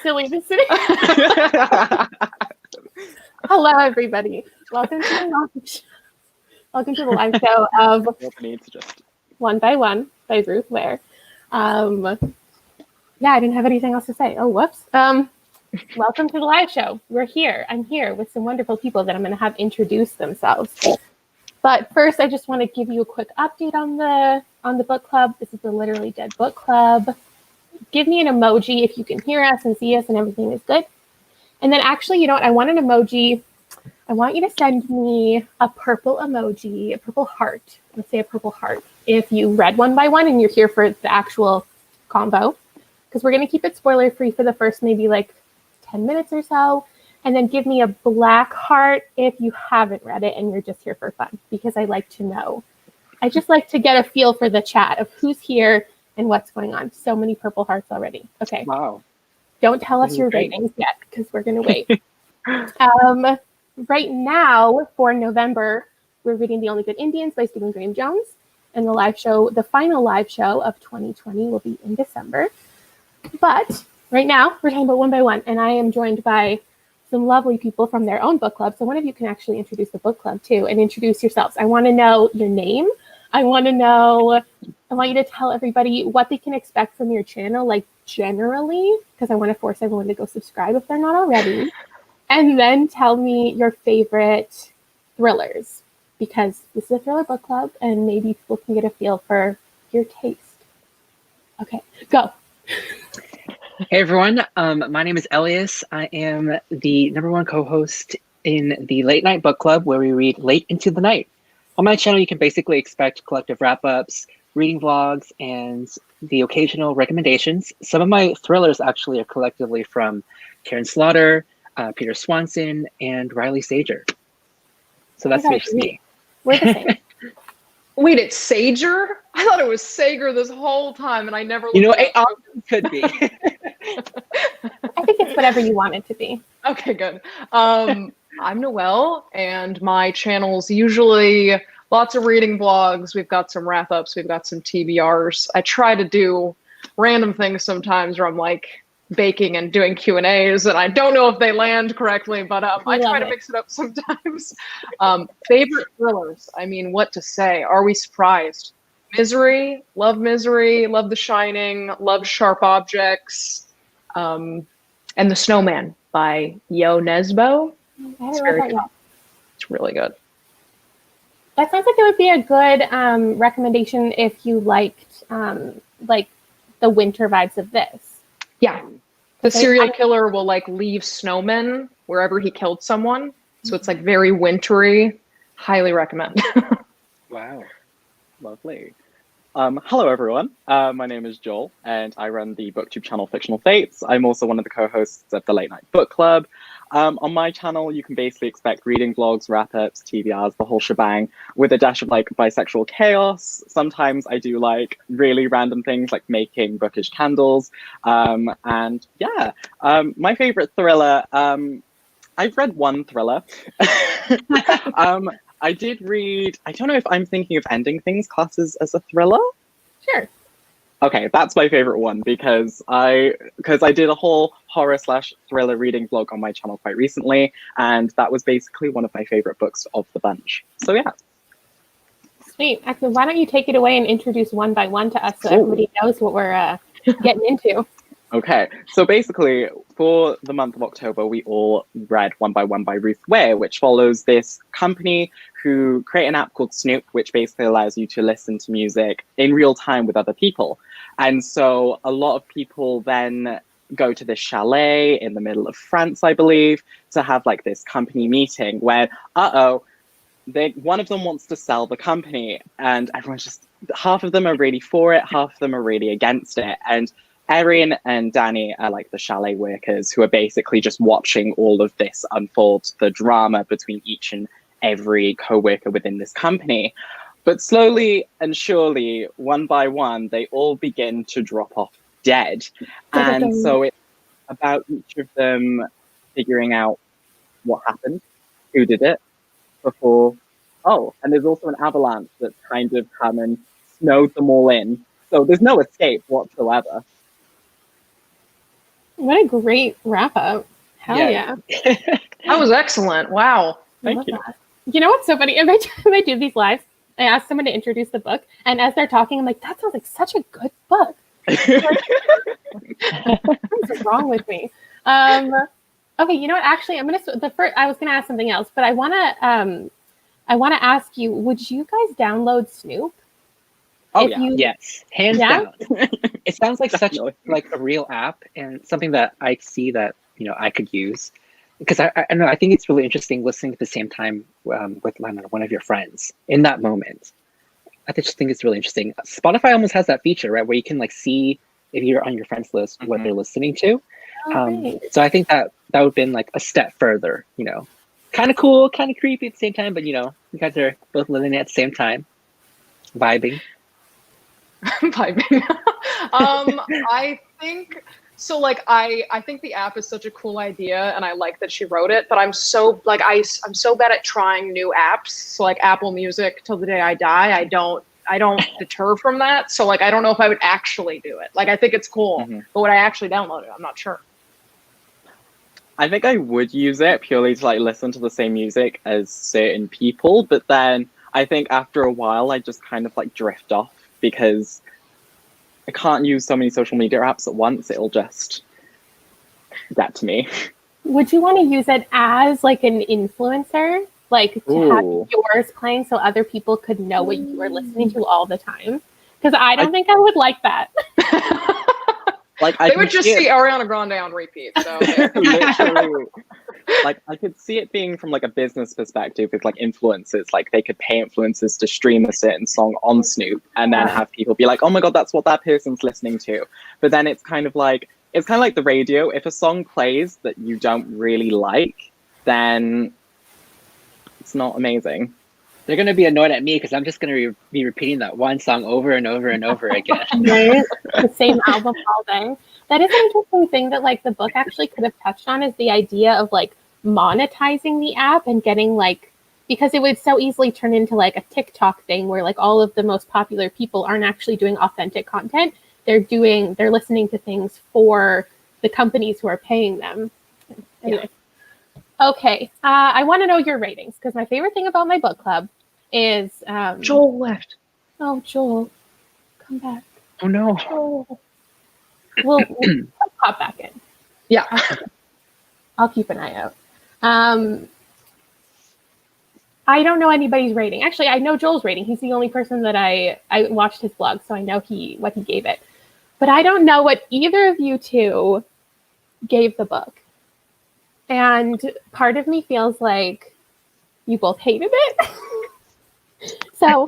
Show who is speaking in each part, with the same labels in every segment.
Speaker 1: silly to sit here. Hello, everybody. Welcome to the live show of One by One by Ruth Ware. Yeah, I didn't have anything else to say. Oh, whoops. Welcome to the live show. We're here. I'm here with some wonderful people that I'm going to have introduce themselves. But first, I just want to give you a quick update on the book club. This is the Literally Dead Book Club. Give me an emoji if you can hear us and see us and everything is good. And then actually, you know what? I want an emoji. I want you to send me a purple emoji, a purple heart. Let's say a purple heart. If you read One by One and you're here for the actual combo, because we're going to keep it spoiler free for the first maybe like 10 minutes or so. And then give me a black heart if you haven't read it and you're just here for fun, because I like to know. I just like to get a feel for the chat of who's here and what's going on. So many purple hearts already. Okay.
Speaker 2: Wow.
Speaker 1: Don't tell us your ratings yet, because we're going to wait. Right now, for November, we're reading The Only Good Indians by Stephen Graham Jones. And the final live show of 2020 will be in December. But right now, we're talking about One by One. And I am joined by some lovely people from their own book club. So one of you can actually introduce the book club too and introduce yourselves. I want to know your name. I want you to tell everybody what they can expect from your channel, like generally, because I want to force everyone to go subscribe if they're not already. And then tell me your favorite thrillers, because this is a thriller book club and maybe people can get a feel for your taste. Okay, go.
Speaker 2: Hey everyone, my name is Elias. I am the #1 co-host in the Late Night Book Club, where we read late into the night. On my channel, you can basically expect collective wrap-ups, reading vlogs, and the occasional recommendations. Some of my thrillers actually are collectively from Karen Slaughter, Peter Swanson, and Riley Sager. So that's me.
Speaker 1: We're the same.
Speaker 3: Wait, it's Sager? I thought it was Sager this whole time, and I never.
Speaker 2: You know, it often could be.
Speaker 1: I think it's whatever you want it to be.
Speaker 3: Okay, good. I'm Noelle, and my channel's usually lots of reading vlogs. We've got some wrap-ups. We've got some TBRs. I try to do random things sometimes where I'm like baking and doing Q&As, and I don't know if they land correctly, but I try to mix it up sometimes. Favorite thrillers? I mean, what to say? Are we surprised? Misery, love The Shining, love Sharp Objects, and The Snowman by Yo Nesbo. It's really good.
Speaker 1: That sounds like it would be a good recommendation if you liked like the winter vibes of this.
Speaker 3: Yeah. The serial killer will like leave snowmen wherever he killed someone. So it's like very wintry. Highly recommend.
Speaker 4: Wow. Lovely. Hello, everyone. My name is Joel, and I run the booktube channel Fictional Fates. I'm also one of the co-hosts of the Late Night Book Club. On my channel, you can basically expect reading vlogs, wrap-ups, TBRs, the whole shebang, with a dash of like bisexual chaos. Sometimes I do like really random things like making bookish candles. And yeah, my favorite thriller, I've read one thriller. I did read, I don't know if I'm thinking of Ending Things classes as a thriller.
Speaker 1: Sure.
Speaker 4: Okay, that's my favorite one because I did a whole horror/thriller reading vlog on my channel quite recently, and that was basically one of my favorite books of the bunch. So yeah.
Speaker 1: Sweet. Actually, why don't you take it away and introduce One by One to us so everybody knows what we're getting into.
Speaker 4: Okay, so basically, for the month of October, we all read One by One by Ruth Ware, which follows this company who create an app called Snoop, which basically allows you to listen to music in real time with other people. And so a lot of people then go to this chalet in the middle of France, I believe, to have like this company meeting where, one of them wants to sell the company, and everyone's just, half of them are really for it, half of them are really against it. And Erin and Danny are like the chalet workers who are basically just watching all of this unfold, the drama between each and every co-worker within this company. But slowly and surely, one by one, they all begin to drop off dead. And so it's about each of them figuring out what happened, who did it, before, and there's also an avalanche that's kind of come and snowed them all in. So there's no escape whatsoever.
Speaker 1: What a great wrap up. Hell yeah.
Speaker 3: That was excellent. Wow.
Speaker 4: Thank you.
Speaker 1: That. You know what's so funny? If I do these lives, I ask someone to introduce the book, and as they're talking, I'm like, that sounds like such a good book. What's wrong with me? Okay, you know what? Actually, I was gonna ask something else, but I wanna ask you, would you guys download Snoop?
Speaker 4: Oh,
Speaker 1: If
Speaker 4: yeah.
Speaker 1: you-
Speaker 2: Yes, hands
Speaker 1: Yeah?
Speaker 2: down. It sounds like such
Speaker 4: Definitely.
Speaker 2: like a real app and something that I see that I could use, because I don't know, I think it's really interesting listening at the same time with I don't know, one of your friends in that moment. I just think it's really interesting. Spotify almost has that feature, right, where you can like see if you're on your friends list what they're listening to.
Speaker 1: Right.
Speaker 2: So I think that would have been like a step further, kind of cool, kind of creepy at the same time, but you guys are both living at the same time, vibing.
Speaker 3: Vibing. I think so. Like, I think the app is such a cool idea, and I like that she wrote it. But I'm so like I'm so bad at trying new apps. So like Apple Music till the day I die, I don't deter from that. So like I don't know if I would actually do it. Like I think it's cool, but would I actually download it? I'm not sure.
Speaker 4: I think I would use it purely to like listen to the same music as certain people, but then I think after a while I just kind of like drift off because I can't use so many social media apps at once. It'll just get to me.
Speaker 1: Would you want to use it as like an influencer? Like to have
Speaker 4: Ooh.
Speaker 1: yours playing so other people could know what you were listening to all the time? Because I don't think I would like that.
Speaker 4: Like
Speaker 3: They would just see Ariana Grande on repeat. So
Speaker 4: literally, like I could see it being from like a business perspective with like influencers, like they could pay influencers to stream a certain song on Snoop and then have people be like, oh my god, that's what that person's listening to. But then it's kind of like the radio. If a song plays that you don't really like, then it's not amazing.
Speaker 2: They're going to be annoyed at me because I'm just going to be repeating that one song over and over and over again.
Speaker 1: Right? The same album all day. That is an interesting thing that like the book actually could have touched on, is the idea of like monetizing the app and getting like, because it would so easily turn into like a TikTok thing where like all of the most popular people aren't actually doing authentic content. They're listening to things for the companies who are paying them. Anyway. Okay, I want to know your ratings, because my favorite thing about my book club is
Speaker 3: Joel left.
Speaker 1: Oh, Joel, come back.
Speaker 2: Oh no.
Speaker 1: Joel. We'll pop back in.
Speaker 3: Yeah.
Speaker 1: I'll keep an eye out. I don't know anybody's rating. Actually, I know Joel's rating. He's the only person that I watched his blog, so I know what he gave it. But I don't know what either of you two gave the book. And part of me feels like you both hated it. So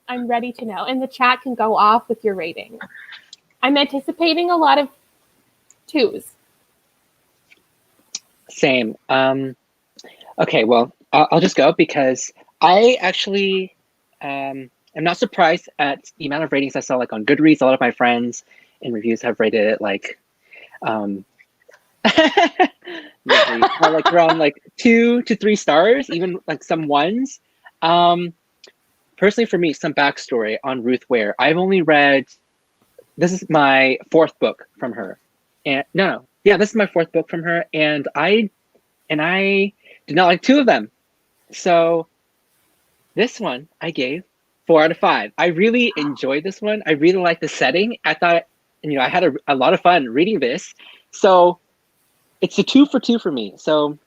Speaker 1: I'm ready to know. And the chat can go off with your rating. I'm anticipating a lot of 2s.
Speaker 2: Same. Okay, well, I'll just go because I actually am not surprised at the amount of ratings I saw like on Goodreads. A lot of my friends and reviews have rated it like like around like 2 to 3 stars, even like some 1s. Personally, for me, some backstory on Ruth Ware. I've only read, this is my 4th book from her, and this is my 4th book from her, and I did not like 2 of them. So this one I gave 4 out of 5. I really enjoyed this one. I really liked the setting. I thought, I had a lot of fun reading this. So it's a 2 for 2 for me. So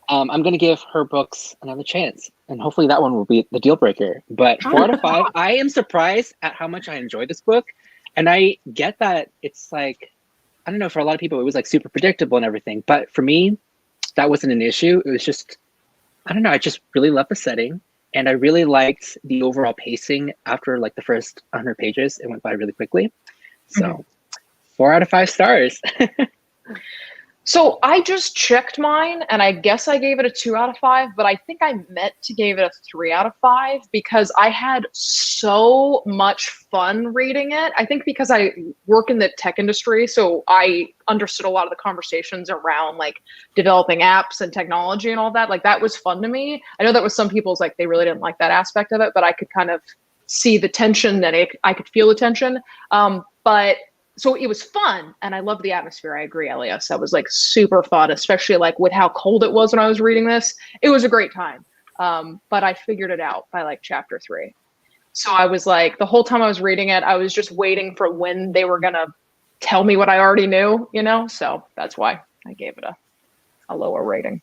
Speaker 2: I'm going to give her books another chance, and hopefully that one will be the deal breaker. But 4 out of 5, I am surprised at how much I enjoyed this book. And I get that it's like, I don't know, for a lot of people, it was like super predictable and everything. But for me, that wasn't an issue. It was just, I don't know, I just really loved the setting. And I really liked the overall pacing after like the first 100 pages. It went by really quickly. So 4 out of 5 stars.
Speaker 3: So I just checked mine, and I guess I gave it a 2 out of 5, but I think I meant to give it a 3 out of 5 because I had so much fun reading it. I think because I work in the tech industry, so I understood a lot of the conversations around like developing apps and technology and all that. Like that was fun to me. I know that was some people's like they really didn't like that aspect of it, but I could kind of see the tension, and I could feel the tension. But so it was fun, and I loved the atmosphere. I agree, Elias. That was like super fun, especially like with how cold it was when I was reading this. It was a great time. But I figured it out by like chapter 3. So I was like, the whole time I was reading it, I was just waiting for when they were gonna tell me what I already knew, you know? So that's why I gave it a lower rating.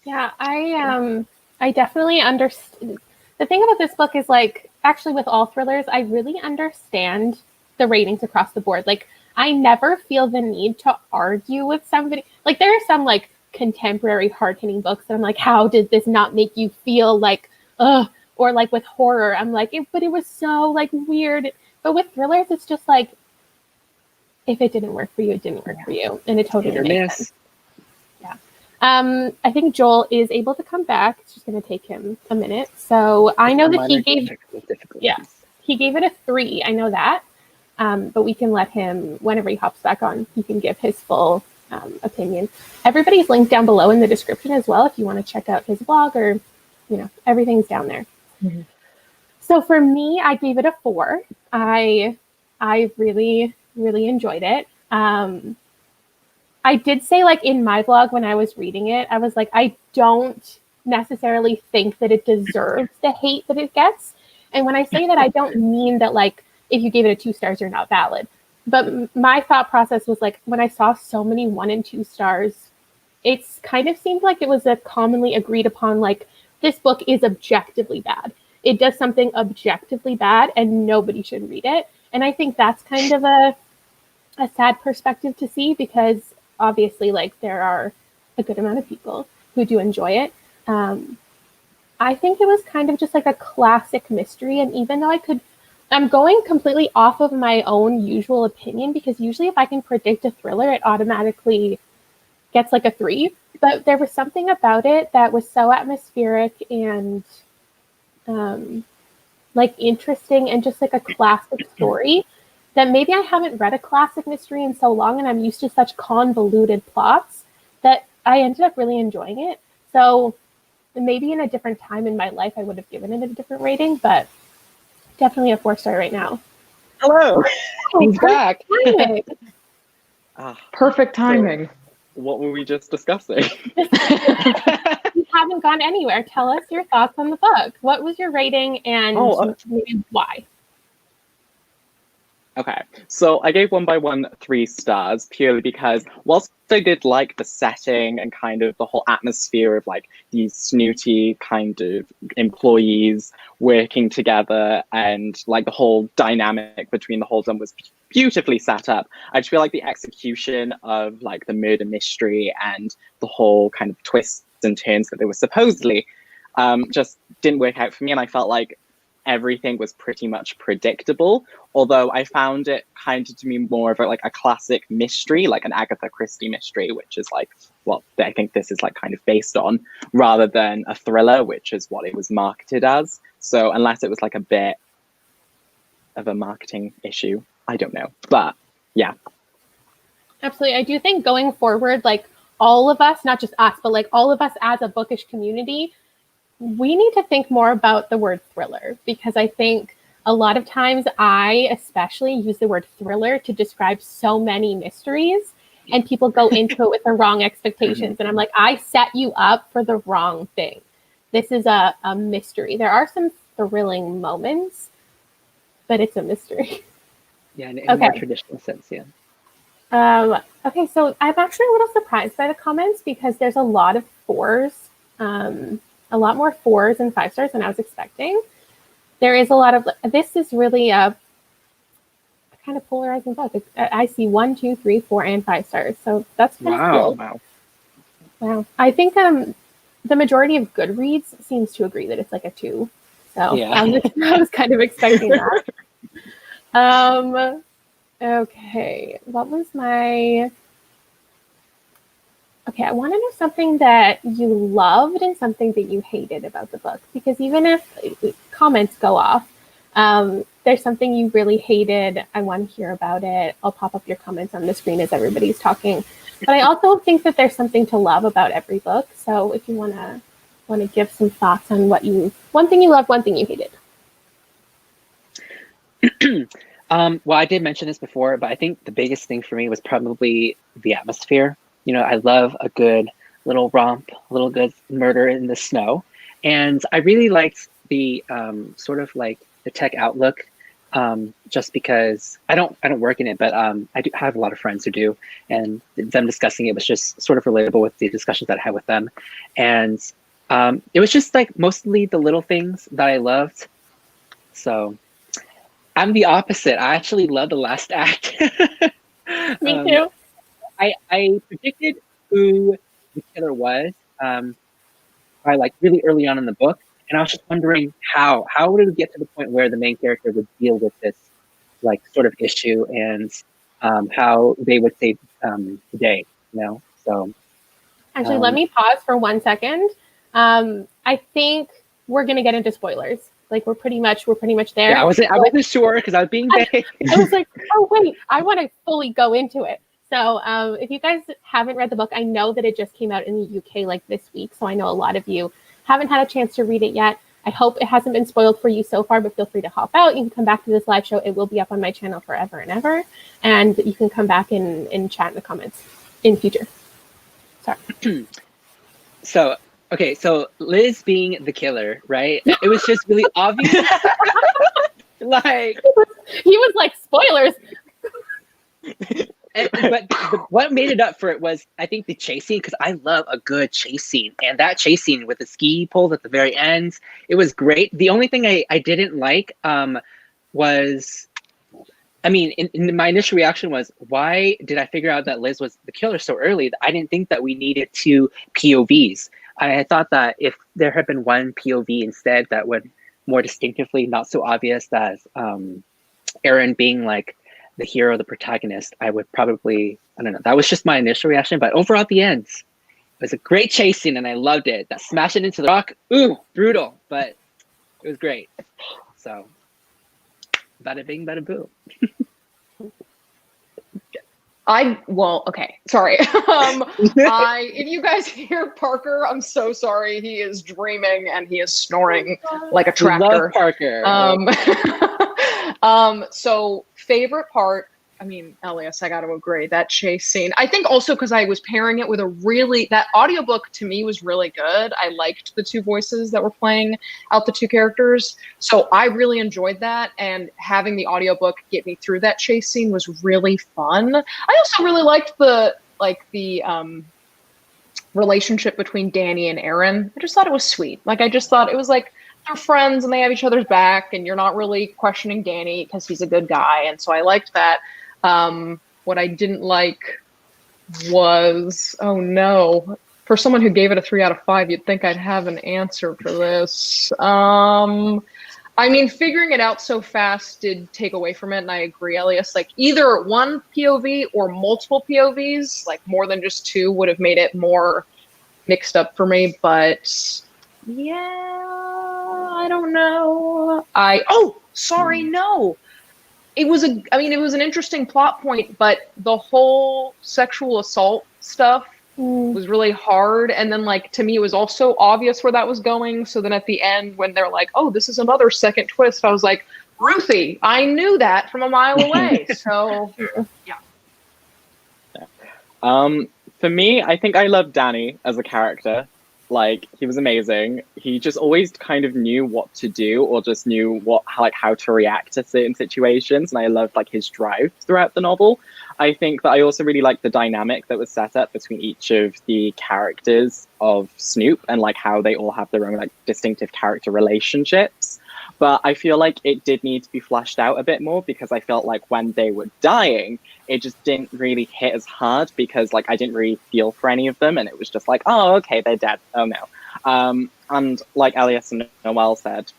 Speaker 1: Yeah, I definitely understand. The thing about this book is, like, actually with all thrillers, I really understand the ratings across the board. Like, I never feel the need to argue with somebody. Like, there are some like contemporary hard-hitting books that I'm like, how did this not make you feel like, ugh? Or like with horror, I'm like, but it was so like weird. But with thrillers, it's just like, if it didn't work for you, it didn't work for you, and it totally makes sense. Yeah. I think Joel is able to come back. It's just going to take him a minute. So I know that he gave it a 3. I know that. But we can let him, whenever he hops back on, he can give his full opinion. Everybody's linked down below in the description as well if you want to check out his blog, or, you know, everything's down there. Mm-hmm. So for me, I gave it a 4. I really, really enjoyed it. I did say, like, in my vlog when I was reading it, I was like, I don't necessarily think that it deserves the hate that it gets. And when I say that, I don't mean that, like, if you gave it a 2 stars, you're not valid. But my thought process was, like, when I saw so many 1 and 2 stars, it's kind of seemed like it was a commonly agreed upon, like, this book is objectively bad. It does something objectively bad and nobody should read it. And I think that's kind of a sad perspective to see, because obviously, like, there are a good amount of people who do enjoy it. I think it was kind of just like a classic mystery. And even though I'm going completely off of my own usual opinion, because usually if I can predict a thriller, it automatically gets like a 3. But there was something about it that was so atmospheric and like interesting, and just like a classic story, that maybe I haven't read a classic mystery in so long, and I'm used to such convoluted plots, that I ended up really enjoying it. So maybe in a different time in my life, I would have given it a different rating, but definitely a 4-star right now.
Speaker 4: Hello.
Speaker 3: He's back. Perfect timing.
Speaker 4: So what were we just discussing?
Speaker 1: You haven't gone anywhere. Tell us your thoughts on the book. What was your rating, and maybe why?
Speaker 4: Okay, so I gave 1 by 1 3 stars, purely because whilst I did like the setting and kind of the whole atmosphere of like these snooty kind of employees working together, and like the whole dynamic between the whole of them was beautifully set up, I just feel like the execution of like the murder mystery and the whole kind of twists and turns that they were supposedly just didn't work out for me. And I felt like everything was pretty much predictable, although I found it kind of to be more of a classic mystery, like an Agatha Christie mystery, which is like what I think this is like kind of based on, rather than a thriller, which is what it was marketed as. So unless it was like a bit of a marketing issue, I don't know. But yeah.
Speaker 1: Absolutely. I do think going forward, like all of us, not just us, but like all of us as a bookish community, we need to think more about the word thriller, because I think a lot of times I especially use the word thriller to describe so many mysteries, and people go into it with the wrong expectations. And I'm like, I set you up for the wrong thing. This is a mystery. There are some thrilling moments, but it's a mystery.
Speaker 2: Yeah, in a more traditional sense, yeah.
Speaker 1: Okay, so I'm actually a little surprised by the comments, because there's a lot of 4s. A lot more 4s and 5 stars than I was expecting. There is a lot of, this is really a kind of polarizing book. I see 1, 2, 3, 4, and 5 stars. So that's kind of cool. Wow. I think the majority of Goodreads seems to agree that it's like a 2. So yeah. I was kind of expecting that. Okay, what was my... Okay, I want to know something that you loved and something that you hated about the book, because even if comments go off, there's something you really hated, I want to hear about it. I'll pop up your comments on the screen as everybody's talking. But I also think that there's something to love about every book. So if you want to give some thoughts on one thing you loved, one thing you hated.
Speaker 2: Well, I did mention this before, but I think the biggest thing for me was probably the atmosphere. You know, I love a good little romp, a little good murder in the snow. And I really liked the sort of like the tech outlook, just because I don't work in it, but I do have a lot of friends who do, and them discussing it was just sort of relatable with the discussions that I had with them. And it was just like mostly the little things that I loved. So I'm the opposite. I actually love the last act.
Speaker 1: Me too.
Speaker 2: I predicted who the killer was by like really early on in the book, and I was just wondering how would it get to the point where the main character would deal with this like sort of issue, and how they would save the day, you know? So
Speaker 1: Actually, let me pause for 1 second. I think we're gonna get into spoilers. Like we're pretty much there.
Speaker 2: yeah, I wasn't sure because I was being vague.
Speaker 1: I was like, oh wait, I want to fully go into it. So if you guys haven't read the book, I know that it just came out in the UK like this week. So I know a lot of you haven't had a chance to read it yet. I hope it hasn't been spoiled for you so far, but feel free to hop out. You can come back to this live show. It will be up on my channel forever and ever. And you can come back and chat in the comments in future. Sorry.
Speaker 2: So, okay, so Liz being the killer, right? It was just really obvious. Like,
Speaker 1: he was like, spoilers.
Speaker 2: but what made it up for it was, I think, the chase scene, because I love a good chase scene. And that chase scene with the ski poles at the very end, it was great. The only thing I didn't like was, I mean, in my initial reaction was, why did I figure out that Liz was the killer so early? I didn't think that we needed two POVs. I thought that if there had been one POV instead, that would more distinctively, not so obvious as Aaron being like the hero, the protagonist, I would probably, I don't know, that was just my initial reaction. But overall, at the end, it was a great chase scene and I loved it. That smash it into the rock, ooh, brutal, but it was great. So, bada bing, bada boo.
Speaker 3: Okay, sorry. If you guys hear Parker, I'm so sorry. He is dreaming and he is snoring like a tractor.
Speaker 2: Love Parker.
Speaker 3: So favorite part, I mean, Elias, I got to agree, that chase scene. I think also because I was pairing it with that audiobook to me was really good. I liked the two voices that were playing out the two characters. So I really enjoyed that. And having the audiobook get me through that chase scene was really fun. I also really liked the relationship between Danny and Aaron. I just thought it was sweet. Like, I just thought it was like, they're friends and they have each other's back and you're not really questioning Danny because he's a good guy. And so I liked that. What I didn't like was, oh no, for someone who gave it a 3 out of 5, you'd think I'd have an answer for this. I mean, figuring it out so fast did take away from it. And I agree, Elias, like either one POV or multiple POVs, like more than just two, would have made it more mixed up for me. But yeah, I don't know. No. It was an interesting plot point, but the whole sexual assault stuff was really hard. And then, like, to me, it was also obvious where that was going. So then at the end, when they're like, oh, this is another second twist, I was like, Ruthie, I knew that from a mile away. So, yeah.
Speaker 4: For me, I think I love Danny as a character. Like, he was amazing. He just always kind of knew what to do, or just knew how to react to certain situations. And I loved like his drive throughout the novel. I think that I also really liked the dynamic that was set up between each of the characters of Snoop, and like how they all have their own like distinctive character relationships. But I feel like it did need to be fleshed out a bit more, because I felt like when they were dying, it just didn't really hit as hard, because like I didn't really feel for any of them, and it was just like, oh, okay, they're dead. Oh no. And like Elias and Noel said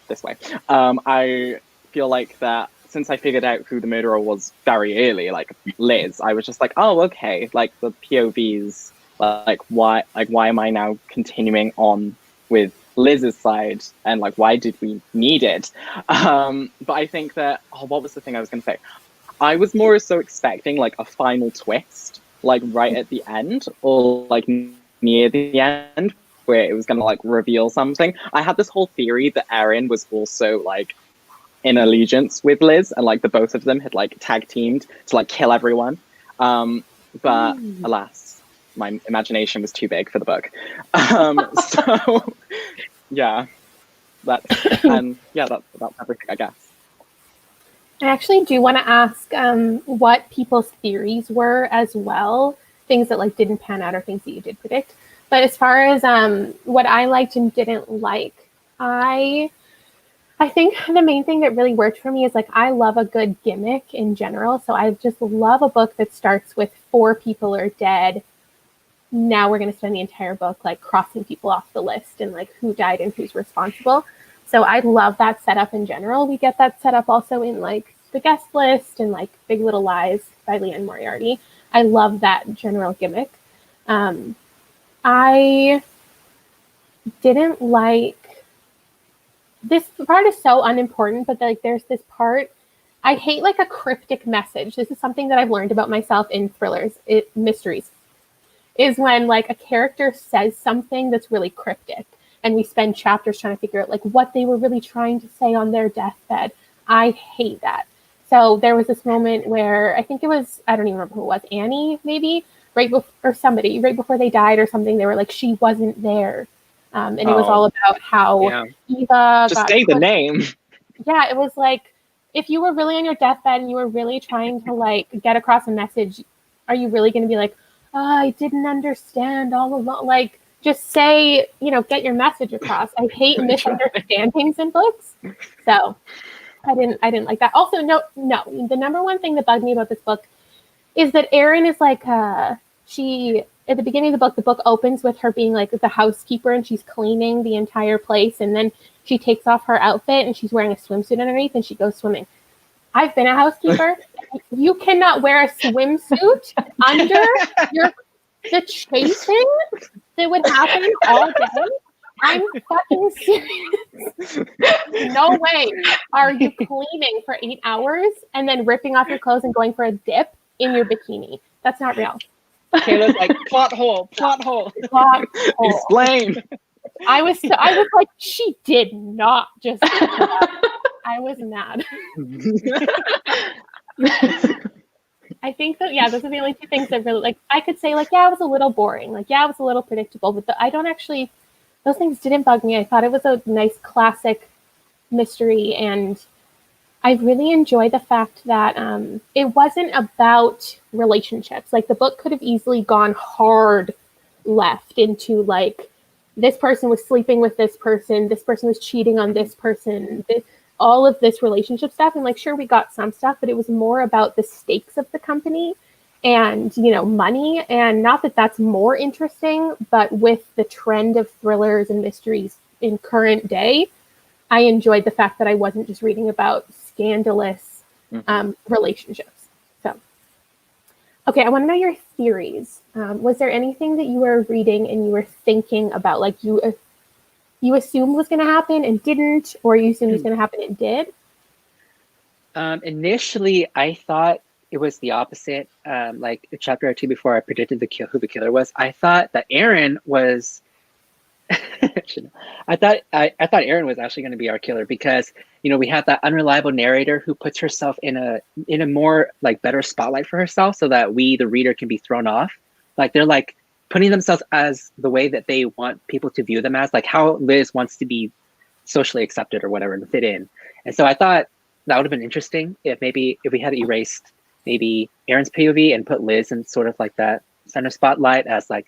Speaker 4: this way, I feel like that since I figured out who the murderer was very early, like Liz, I was just like, oh, okay, like the POVs, like why am I now continuing on with Liz's side, and like why did we need it? But I think that, what was the thing I was going to say? I was more so expecting like a final twist, like right at the end, or like near the end, where it was going to like reveal something. I had this whole theory that Aaron was also like in allegiance with Liz, and like the both of them had like tag teamed to like kill everyone. But alas, my imagination was too big for the book. So yeah, that's everything, I guess.
Speaker 1: I actually do want to ask what people's theories were as well, things that like didn't pan out or things that you did predict. But as far as what I liked and didn't like, I think the main thing that really worked for me is like I love a good gimmick in general. So I just love a book that starts with 4 people are dead. Now we're going to spend the entire book like crossing people off the list and like who died and who's responsible. So I love that setup in general. We get that setup also in like The Guest List and like Big Little Lies by Leanne Moriarty. I love that general gimmick. I didn't like, this part is so unimportant, but like there's this part, I hate like a cryptic message. This is something that I've learned about myself in thrillers, mysteries, is when like a character says something that's really cryptic and we spend chapters trying to figure out like what they were really trying to say on their deathbed. I hate that. So there was this moment where I think it was, I don't even remember who it was, Annie maybe, right before, or somebody, right before they died or something, they were like, she wasn't there. And it was all about how Eva
Speaker 4: just
Speaker 1: got
Speaker 4: say the name.
Speaker 1: Yeah, it was like, if you were really on your deathbed and you were really trying to like get across a message, are you really going to be like, oh, I didn't understand all along? Like, just say, get your message across. I hate misunderstandings in books. So I didn't like that. Also, no, the number one thing that bugged me about this book is that Erin is like, she, at the beginning of the book opens with her being like the housekeeper and she's cleaning the entire place. And then she takes off her outfit and she's wearing a swimsuit underneath and she goes swimming. I've been a housekeeper. You cannot wear a swimsuit under the chasing that would happen all day. I'm fucking serious. No way are you cleaning for 8 hours and then ripping off your clothes and going for a dip in your bikini. That's not real.
Speaker 2: Kayla's like, plot hole.
Speaker 4: Explain.
Speaker 1: I was like, she did not just do that. I was mad. I think that, those are the only two things that really, like, I could say, like, it was a little boring. Like, it was a little predictable. But I don't actually, those things didn't bug me. I thought it was a nice classic mystery. And I really enjoy the fact that it wasn't about relationships. Like, the book could have easily gone hard left into, like, this person was sleeping with this person was cheating on this person, all of this relationship stuff. And like, sure, we got some stuff, but it was more about the stakes of the company and, money. And not that that's more interesting, but with the trend of thrillers and mysteries in current day, I enjoyed the fact that I wasn't just reading about scandalous relationships. So, okay, I want to know your theories. Was there anything that you were reading and you were thinking about, like you assumed was going to happen and didn't, or you assumed was going to happen and did?
Speaker 2: Initially, I thought it was the opposite. Like a chapter or two before I predicted who the killer was, I thought that Erin was. I thought Erin was actually going to be our killer because we have that unreliable narrator who puts herself in a more like better spotlight for herself, so that we, the reader, can be thrown off. Like they're like putting themselves as the way that they want people to view them as, like how Liz wants to be socially accepted or whatever and fit in. And so I thought that would have been interesting if we had erased maybe Erin's POV and put Liz in sort of like that center spotlight as like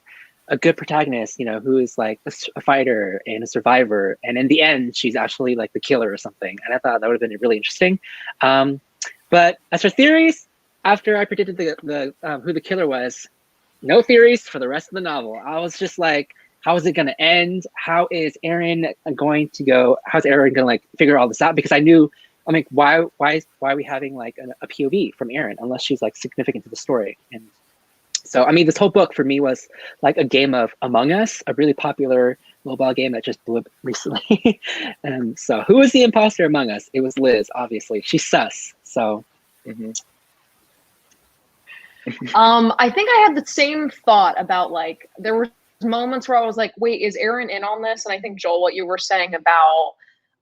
Speaker 2: a good protagonist, who is like a fighter and a survivor. And in the end, she's actually like the killer or something. And I thought that would have been really interesting. But as for theories, after I predicted the who the killer was, no theories for the rest of the novel. I was just like, how is it going to end? How is Erin going to go? How's Erin going to like figure all this out? Because I knew, I'm like, why are we having like a POV from Erin unless she's like significant to the story? And so, I mean, this whole book for me was like a game of Among Us, a really popular mobile game that just blew up recently. And so who was the imposter among us? It was Liz, obviously. She's sus. So.
Speaker 3: I think I had the same thought about like, there were moments where I was like, wait, is Erin in on this? And I think, Joel, what you were saying about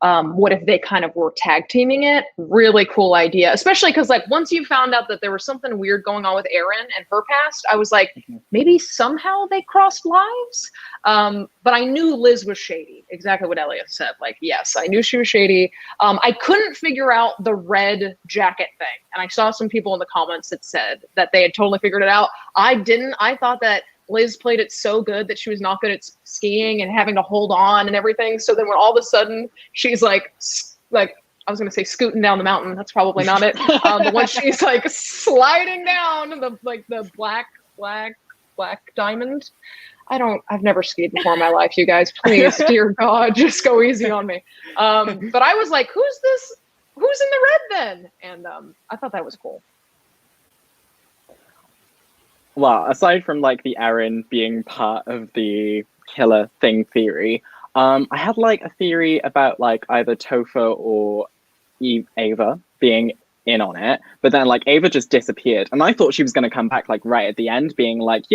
Speaker 3: what if they kind of were tag teaming it? Really cool idea, especially because like once you found out that there was something weird going on with Erin and her past, I was like, maybe somehow they crossed lives. But I knew Liz was shady. Exactly what Elliot said. Like, yes, I knew she was shady. I couldn't figure out the red jacket thing, and I saw some people in the comments that said that they had totally figured it out. I didn't. I thought that Liz played it so good that she was not good at skiing and having to hold on and everything. So then when all of a sudden she's like I was going to say scooting down the mountain. That's probably not it. But when she's like sliding down the black diamond. I've never skied before in my life, you guys. Please, dear God, just go easy on me. But I was like, who's this? Who's in the red then? And I thought that was cool.
Speaker 4: Well, aside from like the Erin being part of the killer thing theory, I had like a theory about like either Topher or Ava being in on it, but then like Ava just disappeared, and I thought she was going to come back like right at the end, being like,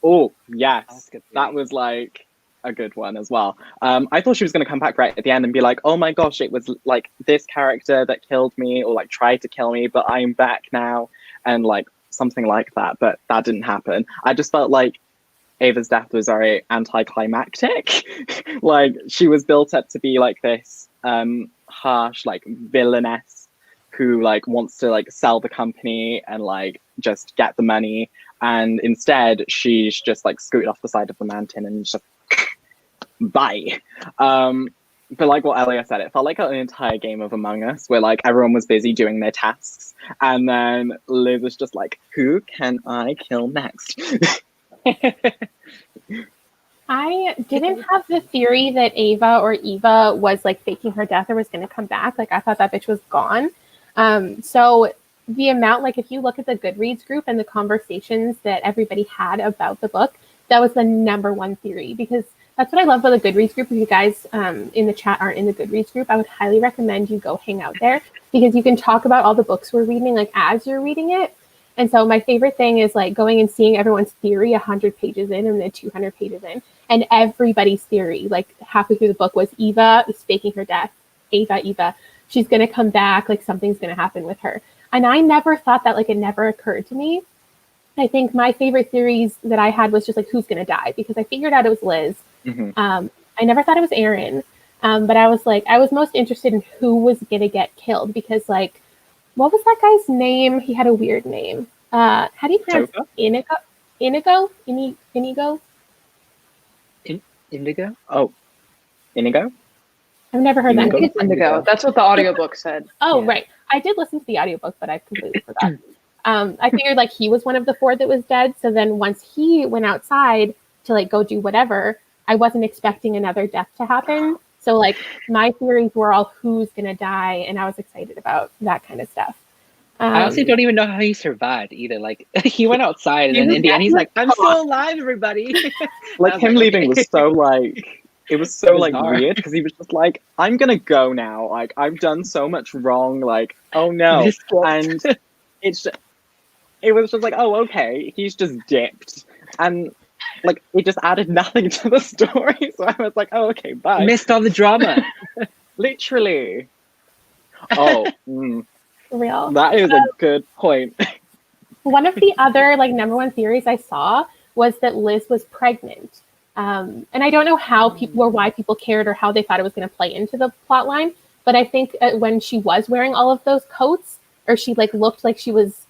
Speaker 4: oh yes, that was like a good one as well. I thought she was going to come back right at the end and be like, oh my gosh, it was like this character that killed me or like tried to kill me, but I'm back now, and like something like that, but that didn't happen. I just felt like Ava's death was very anticlimactic. Like she was built up to be like this harsh like villainess who like wants to like sell the company and like just get the money, and instead she's just like scooted off the side of the mountain and just bye. But like what Elia said, it felt like an entire game of Among Us where like everyone was busy doing their tasks, and then Liz was just like, who can I kill next?
Speaker 1: I didn't have the theory that Ava or Eva was like faking her death or was going to come back. Like I thought that bitch was gone. So the amount, like if you look at the Goodreads group and the conversations that everybody had about the book, that was the number one theory, because that's what I love about the Goodreads group. If you guys in the chat aren't in the Goodreads group, I would highly recommend you go hang out there, because you can talk about all the books we're reading like as you're reading it. And so my favorite thing is like going and seeing everyone's theory 100 pages in and then 200 pages in. And everybody's theory, like halfway through the book, was Eva is faking her death. Eva, she's going to come back. Like something's going to happen with her. And I never thought that, like it never occurred to me. I think my favorite theories that I had was just like who's going to die, because I figured out it was Liz.
Speaker 4: Mm-hmm.
Speaker 1: I never thought it was Erin. But I was most interested in who was going to get killed, because like, what was that guy's name? He had a weird name. How do you pronounce Inigo?
Speaker 2: Indigo?
Speaker 4: Oh, Inigo?
Speaker 1: I've never heard that.
Speaker 3: I think it's Indigo. That's what the audiobook said.
Speaker 1: Oh,
Speaker 2: Yeah.
Speaker 1: right. I did listen to the audiobook, but I completely forgot. I figured like he was one of the four that was dead. So then once he went outside to like go do whatever, I wasn't expecting another death to happen. So like my theories were all who's going to die, and I was excited about that kind of stuff.
Speaker 2: I honestly don't even know how he survived either. Like he went outside, and then in the end he's like, I'm still alive, everybody.
Speaker 4: Like him leaving was so like, it was so like
Speaker 2: bizarre.
Speaker 4: weird, because he was just like, I'm gonna go now, like I've done so much wrong, like oh no. And it was just like, oh okay, he's just dipped, and like it just added nothing to the story. So I was like, oh okay, bye.
Speaker 2: Missed all the drama.
Speaker 4: Literally. Oh,
Speaker 1: Real.
Speaker 4: that is a good point.
Speaker 1: One of the other like number one theories I saw was that Liz was pregnant. And I don't know how people or why people cared or how they thought it was going to play into the plot line. But I think when she was wearing all of those coats, or she like looked like she was,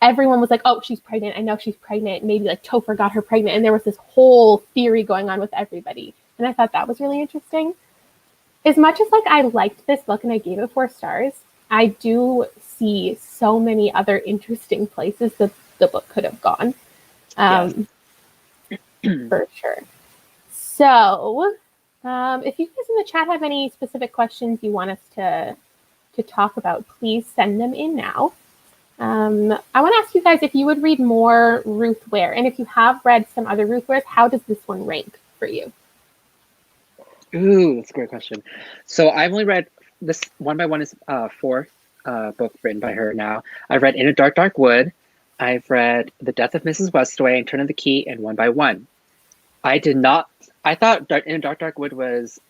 Speaker 1: everyone was like, oh, she's pregnant. I know she's pregnant. Maybe like Topher got her pregnant. And there was this whole theory going on with everybody. And I thought that was really interesting. As much as like I liked this book and I gave it 4 stars, I do see so many other interesting places that the book could have gone. For sure. So, if you guys in the chat have any specific questions you want us to talk about, please send them in now. I want to ask you guys if you would read more Ruth Ware, and if you have read some other Ruth Wares, how does this one rank for you?
Speaker 2: Ooh, that's a great question. So I've only read this One by One is 4th book written by her now. I've read In a Dark, Dark Wood. I've read The Death of Mrs. Westaway and Turn of the Key and One by One. I did not I thought In a Dark Wood was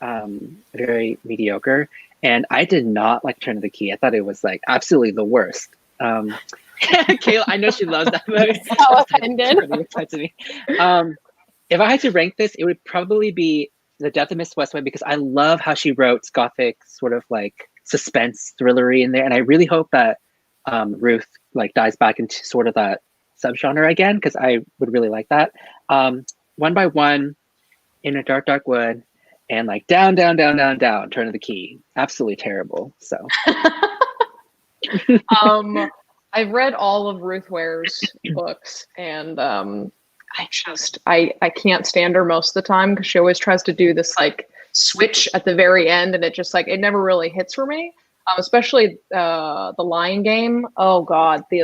Speaker 2: very mediocre, and I did not like Turn of the Key. I thought it was like absolutely the worst. Kayla, I know she loves that movie.
Speaker 1: So offended.
Speaker 2: Really upset to me. If I had to rank this, it would probably be The Death of Miss Westway, because I love how she wrote gothic sort of like suspense thrillery in there, and I really hope that Ruth like dives back into sort of that subgenre again, because I would really like that. One by One, In a Dark Wood, and like Down, Turn of the Key. Absolutely terrible. So
Speaker 3: I've read all of Ruth Ware's books, and I can't stand her most of the time because she always tries to do this like switch at the very end, and it just like it never really hits for me. Especially the Lion Game. Oh God, the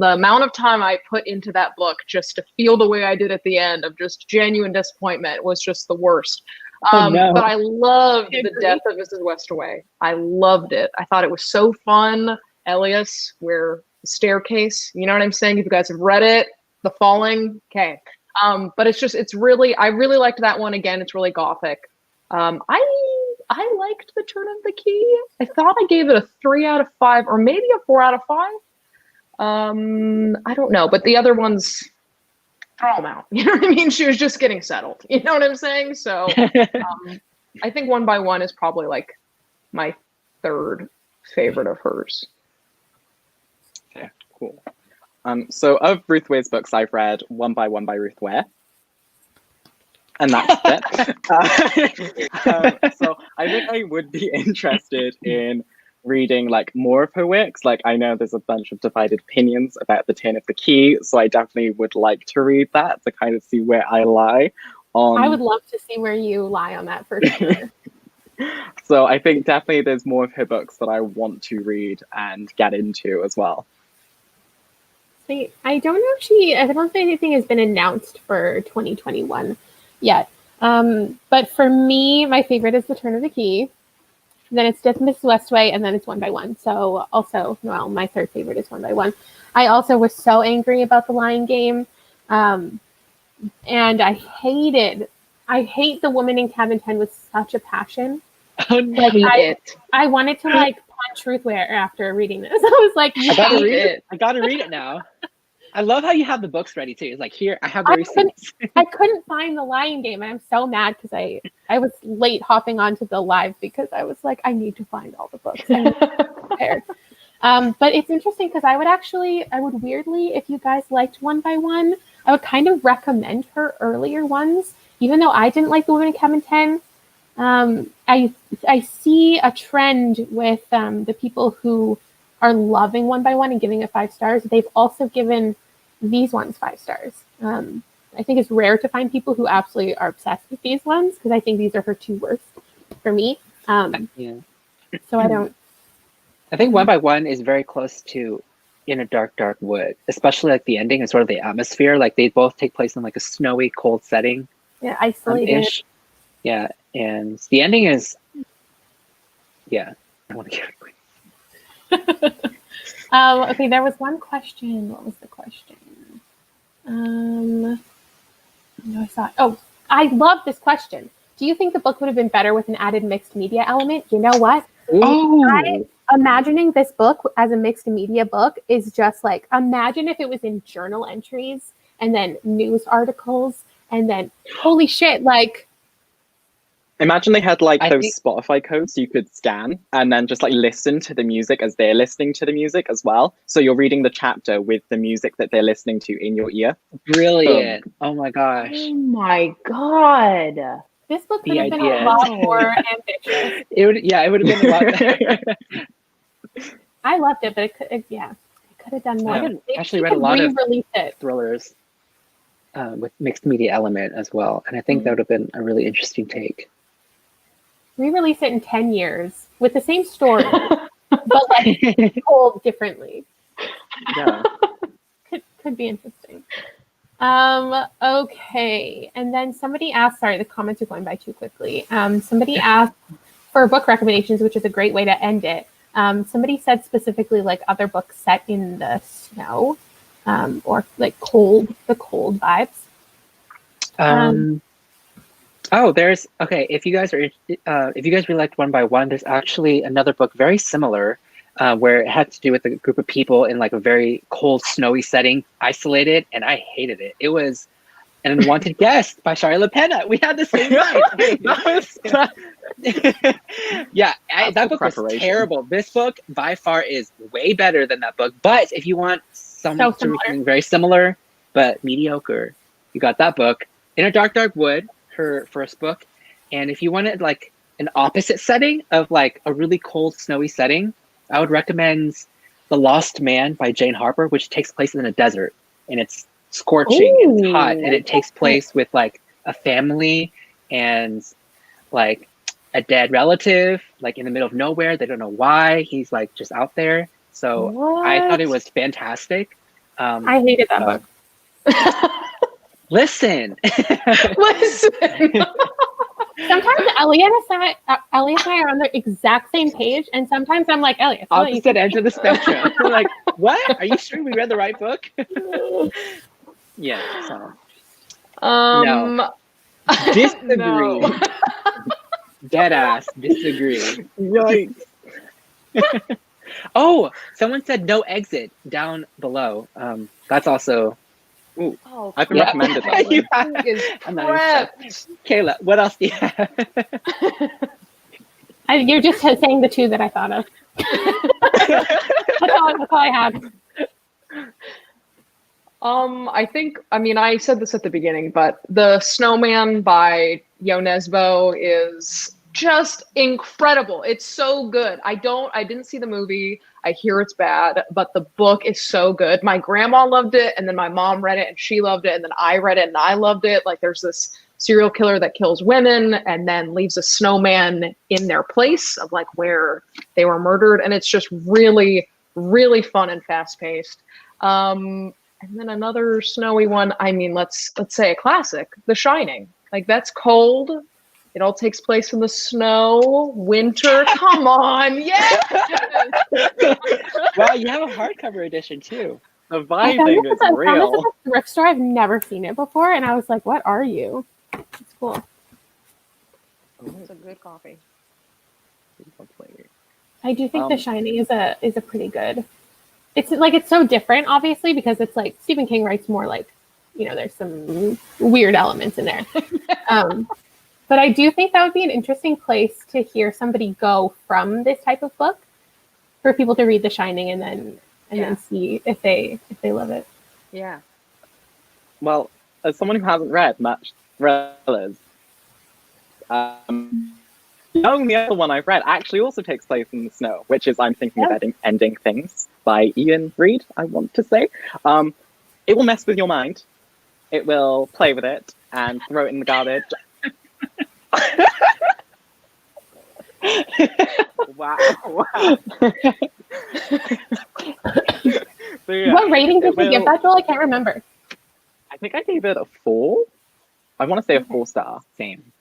Speaker 3: amount of time I put into that book just to feel the way I did at the end of just genuine disappointment was just the worst.
Speaker 2: no.
Speaker 3: But I loved The Death of Mrs. Westaway. I loved it. I thought it was so fun. Elias, where the staircase, you know what I'm saying? If you guys have read it, The Falling, okay. But it's really, I really liked that one. Again, it's really gothic. I liked The Turn of the Key. I thought I gave it a 3 out of 5, or maybe a 4 out of 5. I don't know, but the other ones, throw them out. You know what I mean? She was just getting settled. You know what I'm saying? So I think One by One is probably like my third favorite of hers.
Speaker 4: Okay, cool. So of Ruth Ware's books, I've read One by Ruth Ware. And that's it. So I think I would be interested in reading like more of her works. Like I know there's a bunch of divided opinions about The Turn of the Key, so I definitely would like to read that to kind of see where I lie on.
Speaker 1: I would love to see where you lie on that for sure.
Speaker 4: So I think definitely there's more of her books that I want to read and get into as well.
Speaker 1: See, I don't know if I don't think anything has been announced for 2021 yet. But for me, my favorite is The Turn of the Key. Then it's Death of Mrs. Westaway, and then it's One by One. So also, well, my third favorite is One by One. I also was so angry about The Lion Game. And I hate The Woman in Cabin 10 with such a passion.
Speaker 2: Oh, no.
Speaker 1: Like, I wanted to like punch Ruth Ware after reading this. I was like,
Speaker 2: I gotta read it now. I love how you have the books ready too. It's like, here, I have the receipts.
Speaker 1: I couldn't find The Lion Game, and I'm so mad because I was late hopping onto the live because I was like, I need to find all the books. I need to be prepared. But it's interesting because I would weirdly, if you guys liked One by One, I would kind of recommend her earlier ones, even though I didn't like The Woman in Cabin 10. I see a trend with the people who are loving One by One and giving it 5 stars. They've also given these ones 5 stars. I think it's rare to find people who absolutely are obsessed with these ones because I think these are her 2 worst for me.
Speaker 2: Yeah.
Speaker 1: So I don't.
Speaker 2: I think One by One is very close to In a Dark Wood, especially like the ending and sort of the atmosphere. Like they both take place in like a snowy, cold setting.
Speaker 1: Yeah, isolated.
Speaker 2: Yeah, and the ending is. Yeah, I want to get it.
Speaker 1: Okay, there was one question. What was the question? No, I saw it. Oh, I love this question. Do you think the book would have been better with an added mixed media element? You know what? Imagining this book as a mixed media book is just like, imagine if it was in journal entries and then news articles and then, holy shit, like.
Speaker 4: Imagine they had like those Spotify codes you could scan and then just like listen to the music as they're listening to the music as well. So you're reading the chapter with the music that they're listening to in your ear.
Speaker 2: Brilliant. Oh my gosh.
Speaker 3: Oh my God.
Speaker 1: This book could have been a lot more ambitious.
Speaker 2: It would have been a lot better.
Speaker 1: I loved it, but it could have done more.
Speaker 2: I actually read a lot of thrillers with mixed media element as well. And I think that would have been a really interesting take.
Speaker 1: Re-release it in 10 years with the same story, but like told differently.
Speaker 2: Yeah.
Speaker 1: Could be interesting. Okay. And then somebody asked, sorry, the comments are going by too quickly. Somebody asked for book recommendations, which is a great way to end it. Somebody said specifically like other books set in the snow, or like the cold vibes.
Speaker 2: Oh, okay. If you guys really liked One by One, there's actually another book very similar, where it had to do with a group of people in like a very cold, snowy setting, isolated, and I hated it. It was An Unwanted Guest by Shari LaPena. We had the same night. Yeah,
Speaker 4: That's
Speaker 2: that
Speaker 4: good
Speaker 2: book was
Speaker 4: preparation.
Speaker 2: terrible. This book by far is way better than that book. But if you want something very similar but mediocre, you got that book. In a Dark, Dark Wood, her first book. And if you wanted like an opposite setting of like a really cold, snowy setting, I would recommend The Lost Man by Jane Harper, which takes place in a desert. And it's scorching and it's hot, and it takes place with like a family and like a dead relative, like in the middle of nowhere. They don't know why he's like just out there. So I thought it was fantastic.
Speaker 1: I hated that book.
Speaker 2: Listen.
Speaker 1: Sometimes Elliot and I are on the exact same page, and sometimes I'm like, Elliot,
Speaker 2: opposite ends of the spectrum. We're like, what? Are you sure we read the right book? Yeah. So. No. Disagree.
Speaker 3: No.
Speaker 2: Dead ass disagree.
Speaker 4: Yikes.
Speaker 2: Oh, someone said no exit down below. That's also.
Speaker 4: Ooh,
Speaker 3: Oh,
Speaker 4: I've been recommended that one.
Speaker 2: I'm not even sure. Kayla, what else do you have?
Speaker 1: You're just saying the two that I thought of. That's all I had.
Speaker 3: I said this at the beginning, but The Snowman by Yo Nesbo is just incredible. It's so good. I didn't see the movie. I hear it's bad, but the book is so good. My grandma loved it, and then my mom read it and she loved it, and then I read it and I loved it. Like, there's this serial killer that kills women and then leaves a snowman in their place of like where they were murdered, and it's just really, really fun and fast paced. And then another snowy one. I mean, let's say a classic, The Shining. Like, that's cold. It all takes place in the snow, winter. Come on, yes.
Speaker 2: Wow, you have a hardcover edition too.
Speaker 4: The vibing is real.
Speaker 1: At the thrift store. I've never seen it before, and I was like, "What are you?" It's cool.
Speaker 3: It's a good coffee.
Speaker 1: I do think The Shining is a pretty good. It's so different, obviously, because it's like Stephen King writes more like, there's some weird elements in there. But I do think that would be an interesting place to hear somebody go from this type of book for people to read The Shining and then see if they love it.
Speaker 3: Yeah.
Speaker 4: Well, as someone who hasn't read much thrillers, the only other one I've read actually also takes place in the snow, which is I'm Thinking of Ending Things by Ian Reid, I want to say. It will mess with your mind. It will play with it and throw it in the garbage. Wow. So, yeah,
Speaker 1: what rating did you give that, Joel? I can't remember.
Speaker 4: I think I gave it a 4. I want to say a 4-star.
Speaker 2: Same.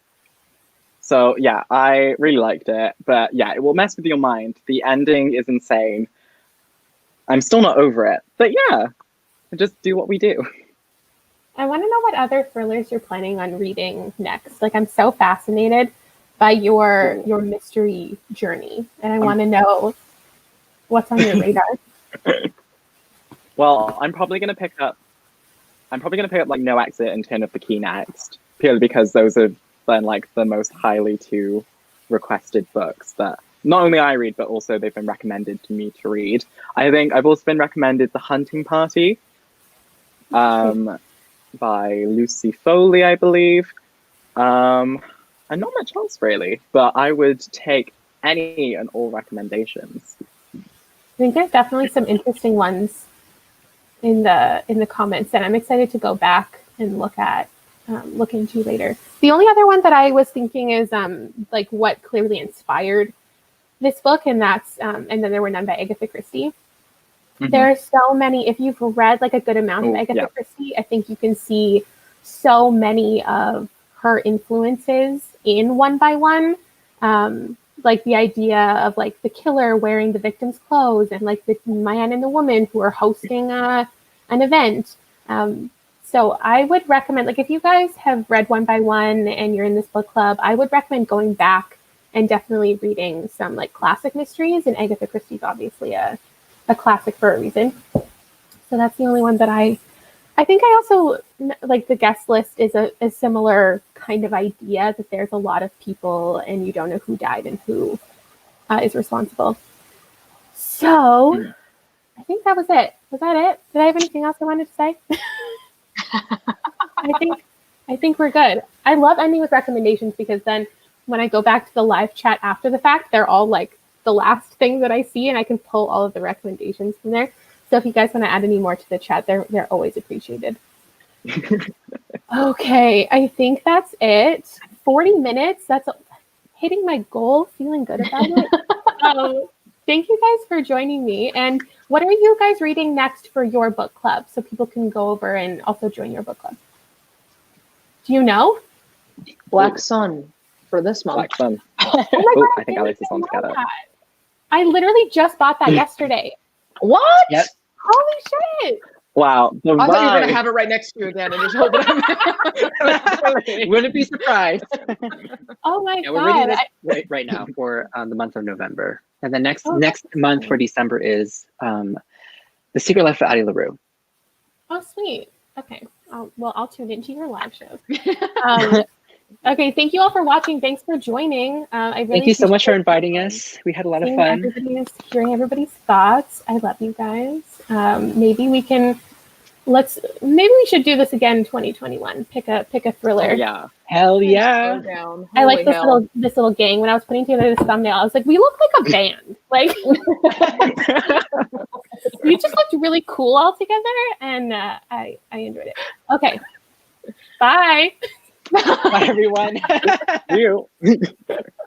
Speaker 4: So yeah, I really liked it. But yeah, it will mess with your mind. The ending is insane. I'm still not over it. But yeah, just do what we do.
Speaker 1: I want to know what other thrillers you're planning on reading next. Like, I'm so fascinated by your mystery journey, and I want to know what's on your radar.
Speaker 4: Well, I'm probably gonna pick up like No Exit and Turn of the Key next, purely because those have been like the most highly requested books that not only I read, but also they've been recommended to me to read. I think I've also been recommended The Hunting Party. By Lucy Foley, I believe. And not much else really, but I would take any and all recommendations.
Speaker 1: I think there's definitely some interesting ones in the comments that I'm excited to go back and look into later. The only other one that I was thinking is like what clearly inspired this book, and that's and then there were none by Agatha Christie. Mm-hmm. There are so many. If you've read like a good amount of Agatha Christie, I think you can see so many of her influences in One by One. Like the idea of like the killer wearing the victim's clothes, and like the man and the woman who are hosting an event. So I would recommend, like, if you guys have read One by One and you're in this book club, I would recommend going back and definitely reading some like classic mysteries. And Agatha Christie's obviously a classic for a reason. So that's the only one that I think I also like. The guest list is a similar kind of idea, that there's a lot of people and you don't know who died and who is responsible. So I think that was it. Was that it? Did I have anything else I wanted to say? I think we're good. I love ending with recommendations because then when I go back to the live chat after the fact, they're all like the last thing that I see, and I can pull all of the recommendations from there. So if you guys want to add any more to the chat, they're always appreciated. Okay, I think that's it. 40 minutes. That's hitting my goal. Feeling good about it. Thank you guys for joining me. And what are you guys reading next for your book club, so people can go over and also join your book club? Do you know?
Speaker 3: Black Sun for this month.
Speaker 4: Black Sun.
Speaker 1: Oh my God,
Speaker 4: I think Alex is on together.
Speaker 1: I literally just bought that yesterday.
Speaker 3: What?
Speaker 2: Yep.
Speaker 1: Holy shit!
Speaker 4: Wow. The
Speaker 3: I thought you were
Speaker 4: vibe.
Speaker 3: going to have it right next to you again and just hold it.
Speaker 2: Wouldn't be surprised.
Speaker 1: Oh my
Speaker 2: Yeah, we're reading
Speaker 1: God!
Speaker 2: this right now for the month of November, and the next month for December is The Secret Life of Addie LaRue.
Speaker 1: Oh, sweet. Okay. I'll tune into your live shows. Okay. Thank you all for watching. Thanks for joining. I really
Speaker 2: Thank you so much for
Speaker 1: appreciate
Speaker 2: inviting us. We had a lot of fun.
Speaker 1: hearing everybody's thoughts. I love you guys. Maybe we should do this again in 2021. Pick a thriller.
Speaker 4: Oh, yeah.
Speaker 2: Hell yeah!
Speaker 1: I like this little gang. When I was putting together this thumbnail, I was like, we look like a band. Like we just looked really cool all together, and I enjoyed it. Okay. Bye.
Speaker 2: Bye, everyone.
Speaker 4: You.